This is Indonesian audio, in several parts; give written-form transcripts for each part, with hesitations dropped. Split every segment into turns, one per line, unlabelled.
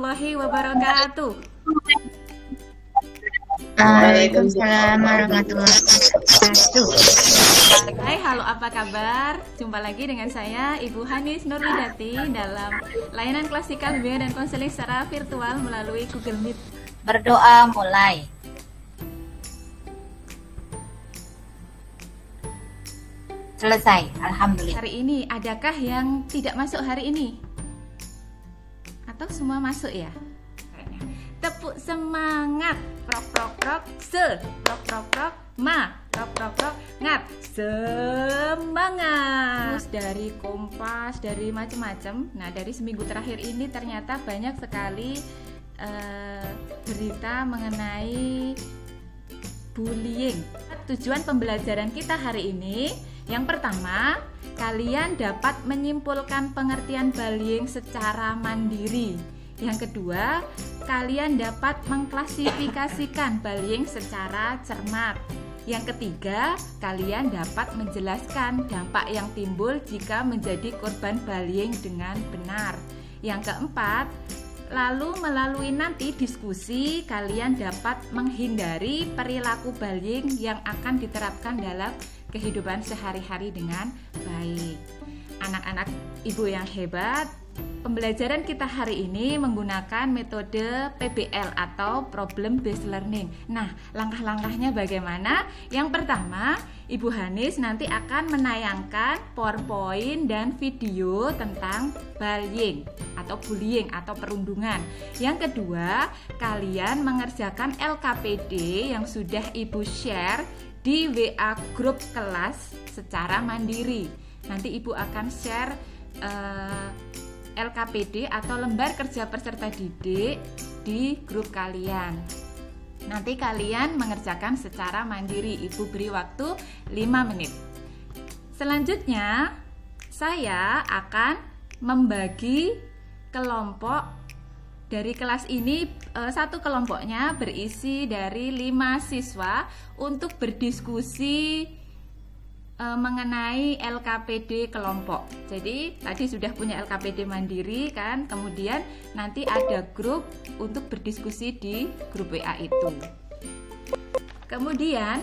warahmatullahi wabarakatuh.
Waalaikumsalam warahmatullahi wabarakatuh.
Hai, halo, apa kabar? Jumpa lagi dengan saya Ibu Hanis Nurwidati dalam layanan klasikal bimbingan dan konseling secara virtual melalui Google Meet.
Berdoa mulai. Selesai, alhamdulillah.
Hari ini adakah yang tidak masuk hari ini? Atau semua masuk ya? Tepuk semangat. Prok prok prok se. Prok prok prok ma. Prok prok prok ngat. Semangat. Terus dari Kompas, dari macam-macam. Nah, dari seminggu terakhir ini ternyata banyak sekali berita mengenai bullying. Tujuan pembelajaran kita hari ini, yang pertama, kalian dapat menyimpulkan pengertian bullying secara mandiri. Yang kedua, kalian dapat mengklasifikasikan bullying secara cermat. Yang ketiga, kalian dapat menjelaskan dampak yang timbul jika menjadi korban bullying dengan benar. Yang keempat, lalu melalui nanti diskusi, kalian dapat menghindari perilaku bullying yang akan diterapkan dalam kehidupan sehari-hari dengan baik. Anak-anak ibu yang hebat, pembelajaran kita hari ini menggunakan metode PBL atau Problem Based Learning. Nah, langkah-langkahnya bagaimana? Yang pertama, Ibu Hanis nanti akan menayangkan PowerPoint dan video tentang bullying atau perundungan. Yang kedua, kalian mengerjakan LKPD yang sudah Ibu share di WA grup kelas secara mandiri. Nanti Ibu akan share LKPD atau lembar kerja peserta didik di grup kalian. Nanti kalian mengerjakan secara mandiri. Ibu beri waktu 5 menit. Selanjutnya, saya akan membagi kelompok dari kelas ini. Satu kelompoknya berisi dari 5 siswa untuk berdiskusi mengenai LKPD kelompok. Jadi tadi sudah punya LKPD mandiri kan, kemudian nanti ada grup untuk berdiskusi di grup WA itu. Kemudian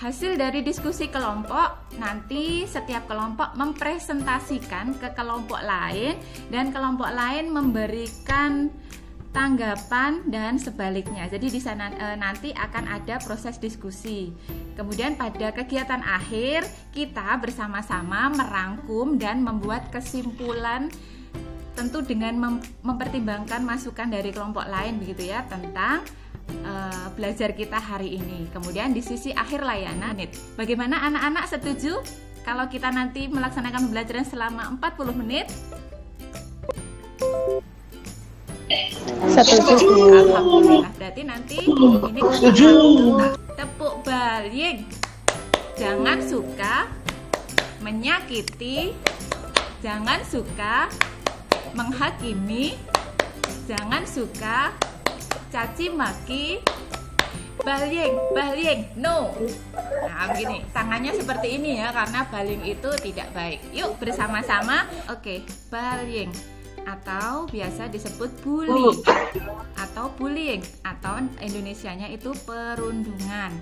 hasil dari diskusi kelompok, nanti setiap kelompok mempresentasikan ke kelompok lain dan kelompok lain memberikan tanggapan dan sebaliknya. Jadi di sana nanti akan ada proses diskusi. Kemudian pada kegiatan akhir kita bersama-sama merangkum dan membuat kesimpulan, tentu dengan mempertimbangkan masukan dari kelompok lain begitu ya, tentang belajar kita hari ini. Kemudian di sisi akhir layanan, bagaimana anak-anak setuju kalau kita nanti melaksanakan pembelajaran selama 40 menit?
Setuju.
Alhamdulillah. Berarti nanti ini tepuk bullying. Jangan suka menyakiti, jangan suka menghakimi, jangan suka caci maki. Bullying, no. Nah, begini, tangannya seperti ini ya, karena bullying itu tidak baik. Yuk bersama-sama. Oke, bullying atau biasa disebut bully atau bullying atau Indonesianya itu perundungan.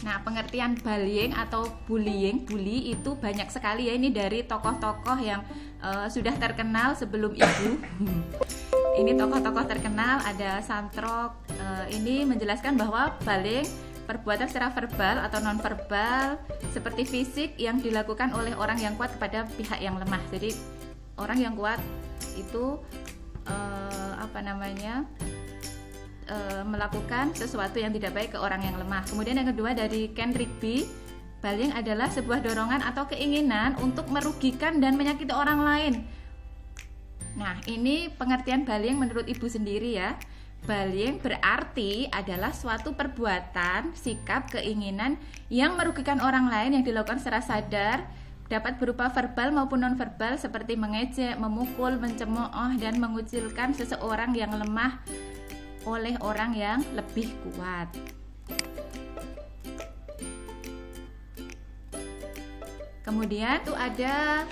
Nah, pengertian bullying atau bullying, bully itu banyak sekali ya, ini dari tokoh-tokoh yang sudah terkenal sebelum Ibu. Ini tokoh-tokoh terkenal, ada Santrok. Ini menjelaskan bahwa bullying perbuatan secara verbal atau non-verbal seperti fisik yang dilakukan oleh orang yang kuat kepada pihak yang lemah. Jadi orang yang kuat itu melakukan sesuatu yang tidak baik ke orang yang lemah. Kemudian yang kedua dari Ken Rigby, bullying adalah sebuah dorongan atau keinginan untuk merugikan dan menyakiti orang lain. Nah, ini pengertian bullying menurut Ibu sendiri ya. Bullying berarti adalah suatu perbuatan, sikap, keinginan yang merugikan orang lain yang dilakukan secara sadar, dapat berupa verbal maupun non-verbal seperti mengejek, memukul, mencemooh, dan mengucilkan seseorang yang lemah oleh orang yang lebih kuat. Kemudian itu ada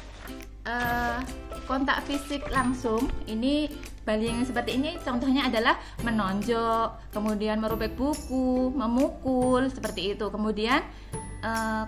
kontak fisik langsung. Ini bullying seperti ini contohnya adalah menonjok, kemudian merobek buku, memukul, seperti itu. Kemudian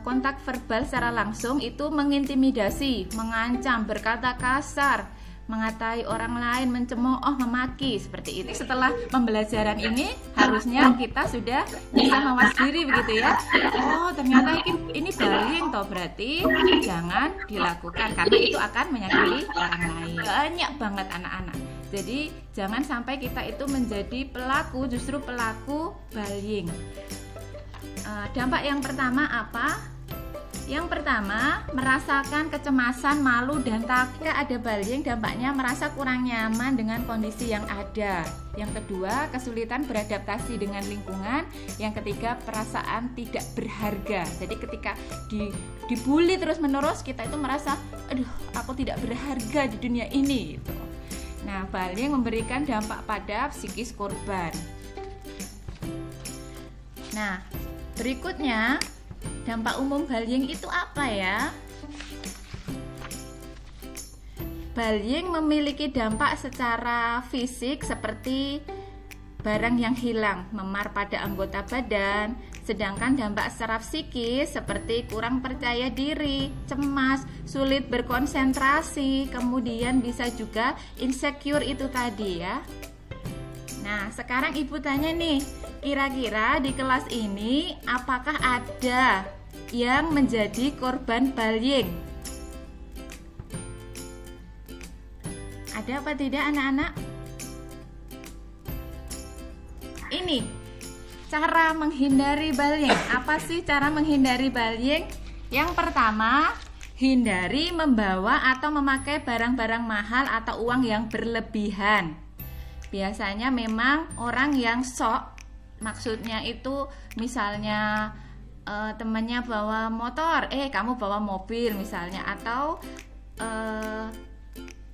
kontak verbal secara langsung itu mengintimidasi, mengancam, berkata kasar, mengatai orang lain, mencemooh, memaki, seperti itu. Setelah pembelajaran ini harusnya kita sudah bisa mawas diri begitu ya. Oh, ternyata ini bullying toh, berarti jangan dilakukan karena itu akan menyakiti orang lain. Banyak banget anak-anak. Jadi jangan sampai kita itu menjadi pelaku, justru pelaku bullying. Dampak yang pertama apa? Yang pertama, merasakan kecemasan, malu, dan takut. Ada bullying, dampaknya merasa kurang nyaman dengan kondisi yang ada. Yang kedua, kesulitan beradaptasi dengan lingkungan. Yang ketiga, perasaan tidak berharga. Jadi ketika dibully terus-menerus, kita itu merasa, aduh, aku tidak berharga di dunia ini gitu. Nah, bullying memberikan dampak pada psikis korban. Nah, berikutnya, dampak umum bullying itu apa ya? Bullying memiliki dampak secara fisik seperti barang yang hilang, memar pada anggota badan. Sedangkan dampak secara psikis seperti kurang percaya diri, cemas, sulit berkonsentrasi, kemudian bisa juga insecure itu tadi ya. Nah, sekarang Ibu tanya nih, kira-kira di kelas ini apakah ada yang menjadi korban bullying? Ada apa tidak anak-anak? Ini cara menghindari bullying. Apa sih cara menghindari bullying? Yang pertama, hindari membawa atau memakai barang-barang mahal atau uang yang berlebihan. Biasanya memang orang yang sok, maksudnya itu misalnya temannya bawa motor, kamu bawa mobil misalnya, atau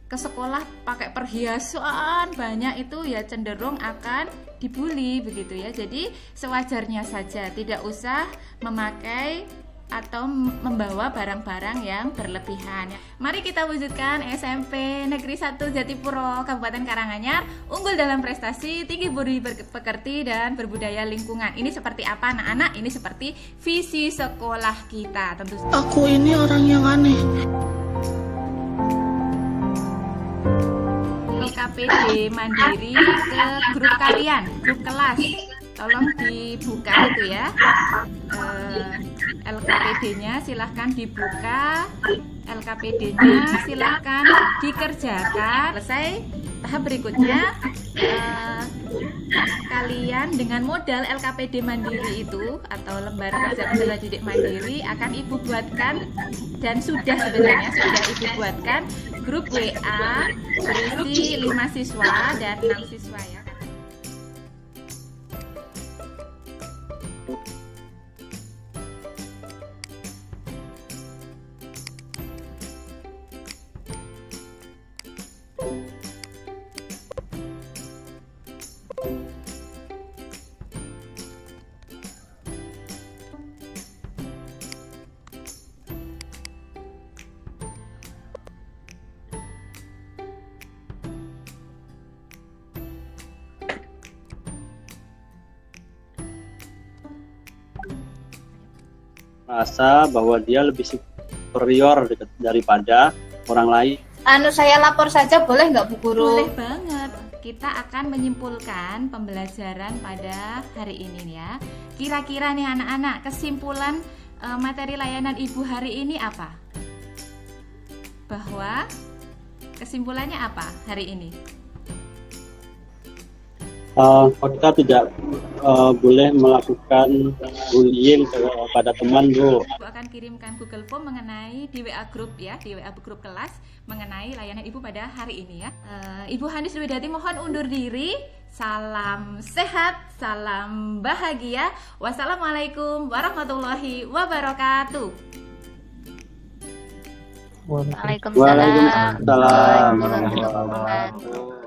ke sekolah pakai perhiasan banyak, itu ya cenderung akan dibully begitu ya. Jadi sewajarnya saja, tidak usah memakai atau membawa barang-barang yang berlebihan. Mari kita wujudkan SMP Negeri 1 Jatipuro, Kabupaten Karanganyar, unggul dalam prestasi, tinggi budi pekerti, dan berbudaya lingkungan. Ini seperti apa anak-anak? Ini seperti visi sekolah kita tentu.
Aku ini orang yang aneh.
LKPD Mandiri ke grup kalian, grup kelas. Tolong dibuka itu ya. LKPD-nya silahkan dibuka, LKPD-nya silahkan dikerjakan. Selesai, tahap berikutnya kalian dengan modal LKPD Mandiri itu atau lembaran kerja peserta didik mandiri akan Ibu buatkan, dan sudah sebenarnya sudah Ibu buatkan grup WA berisi 5 siswa dan 6 siswa ya.
Merasa bahwa dia lebih superior daripada orang lain.
Saya lapor saja boleh nggak Bu Guru?
Boleh banget. Kita akan menyimpulkan pembelajaran pada hari ini ya. Kira-kira nih anak-anak, kesimpulan materi layanan Ibu hari ini apa? Bahwa kesimpulannya apa hari ini?
Kita tidak boleh melakukan bullying kepada teman, Bu.
Ibu akan kirimkan Google Form mengenai di WA grup ya, di WA grup kelas mengenai layanan Ibu pada hari ini ya. Ibu Hanis Widati mohon undur diri. Salam sehat, salam bahagia. Wassalamualaikum warahmatullahi wabarakatuh.
Waalaikumsalam.
Waalaikumsalam warahmatullahi wabarakatuh.